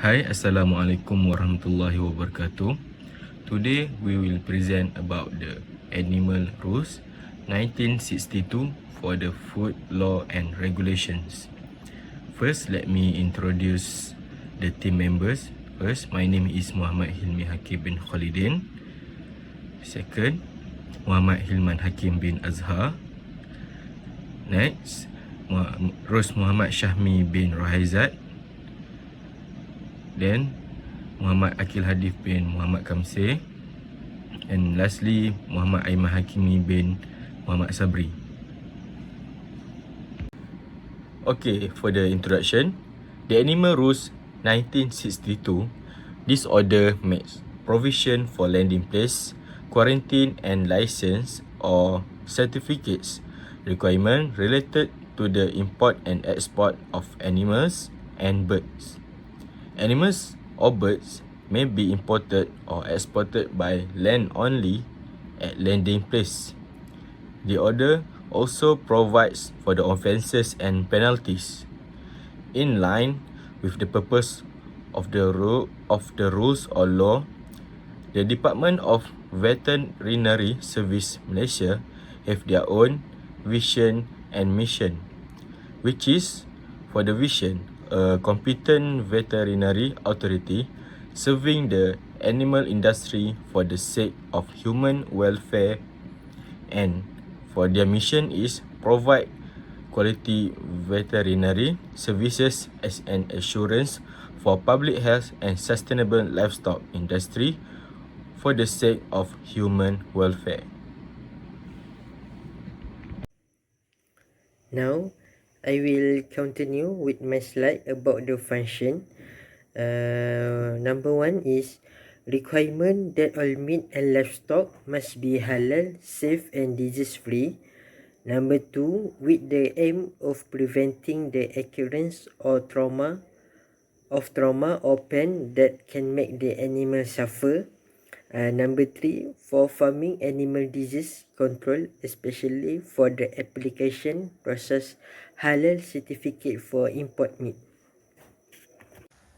Hi, Assalamualaikum warahmatullahi wabarakatuh. Today we will present about the Animal Rules 1962 for the Food Law and Regulations. First, let me introduce the team members. First, my name is Muhammad Hilmi Hakim bin Khalidin. Second, Muhammad Hilman Hakim bin Azhar. Next, Ros Muhammad Syahmi bin Rohaizat. Then Muhammad Akil Hadif bin Muhammad Kamseh. And lastly, Muhammad Aiman Hakimi bin Muhammad Sabri. Okay, for the introduction, the Animal Rules 1962, this order makes provision for landing place, quarantine and license or certificates requirement related to the import and export of animals and birds. Animals or birds may be imported or exported by land only at landing place. The order also provides for the offences and penalties. In line with the purpose of the rules or law, the Department of Veterinary Service Malaysia have their own vision and mission, which is for the vision, a competent veterinary authority serving the animal industry for the sake of human welfare, and for their mission is provide quality veterinary services as an assurance for public health and sustainable livestock industry for the sake of human welfare. Now, I will continue with my slide about the function. Number 1 is requirement that all meat and livestock must be halal, safe and disease-free. Number 2, with the aim of preventing the occurrence or trauma or pain that can make the animal suffer. Number 3, for farming animal disease control, especially for the application process halal certificate for import meat.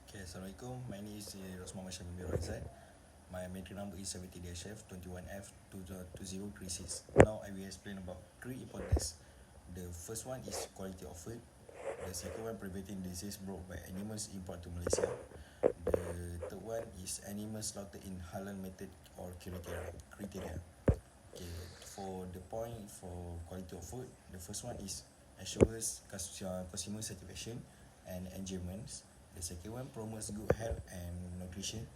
Okay, Assalamualaikum. My name is Ros Muhammad Syahmi bin Rohaizat. My matric number is 70-F21F2036. Now I will explain about 3 importance. The first one is quality of food. The second one, preventing disease brought by animals import to Malaysia. The third one is animals slaughtered in halal method or criteria. Okay, for the point for quality of food, the first one is assures consumer satisfaction and enjoyments. The second one promotes good health and nutrition.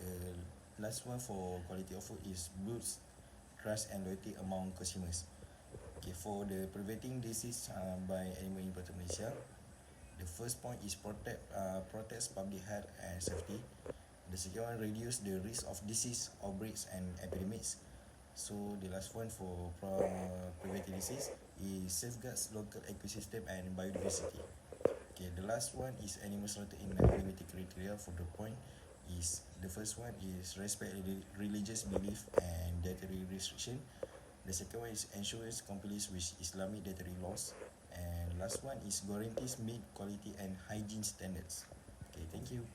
The last one for quality of food is builds trust and loyalty among consumers. Okay, for the preventing disease by animal import to Malaysia, the first point is protects public health and safety. The second one, reduce the risk of disease, outbreaks and epidemics. So the last one for preventing disease is safeguards local ecosystem and biodiversity. Okay, the last one is animal slaughter in limited criteria. For the point is the first one is respect religious belief and dietary restriction. The second one is ensures compliance with Islamic dietary laws. And last one is guarantees meat quality and hygiene standards. Okay, thank you.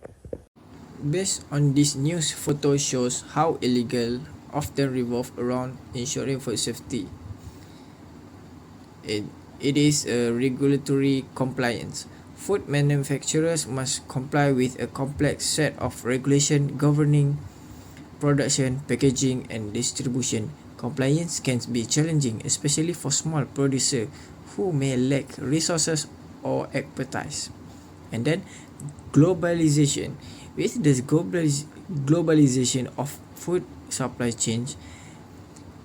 Based on this news, photo shows how illegal often revolve around ensuring food safety. It is a regulatory compliance. Food manufacturers must comply with a complex set of regulations governing production, packaging, and distribution. Compliance can be challenging, especially for small producers who may lack resources or expertise. And then globalization. With the globalization of food supply chain,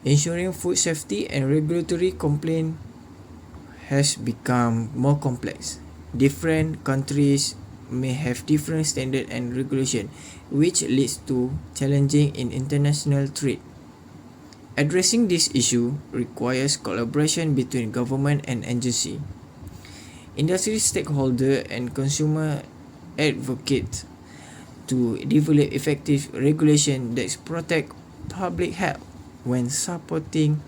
ensuring food safety and regulatory compliance has become more complex. Different countries may have different standards and regulation, which leads to challenging in international trade. Addressing this issue requires collaboration between government and agency, industry stakeholder and consumer advocates to develop effective regulation that protect public health when supporting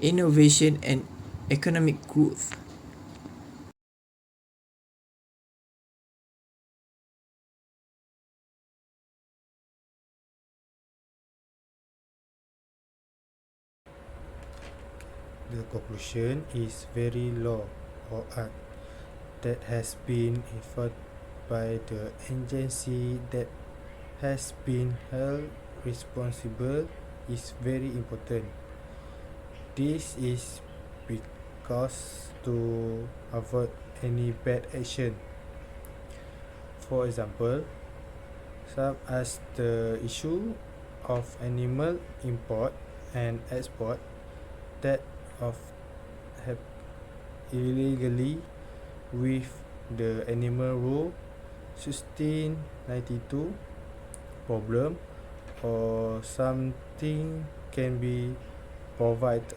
innovation and economic growth. conclusion is very law or act that has been effort by the agency that has been held responsible is very important. This is because to avoid any bad action. For example, such as the issue of animal import and export that of have illegally with the animal rule 1692 problem or something can be provided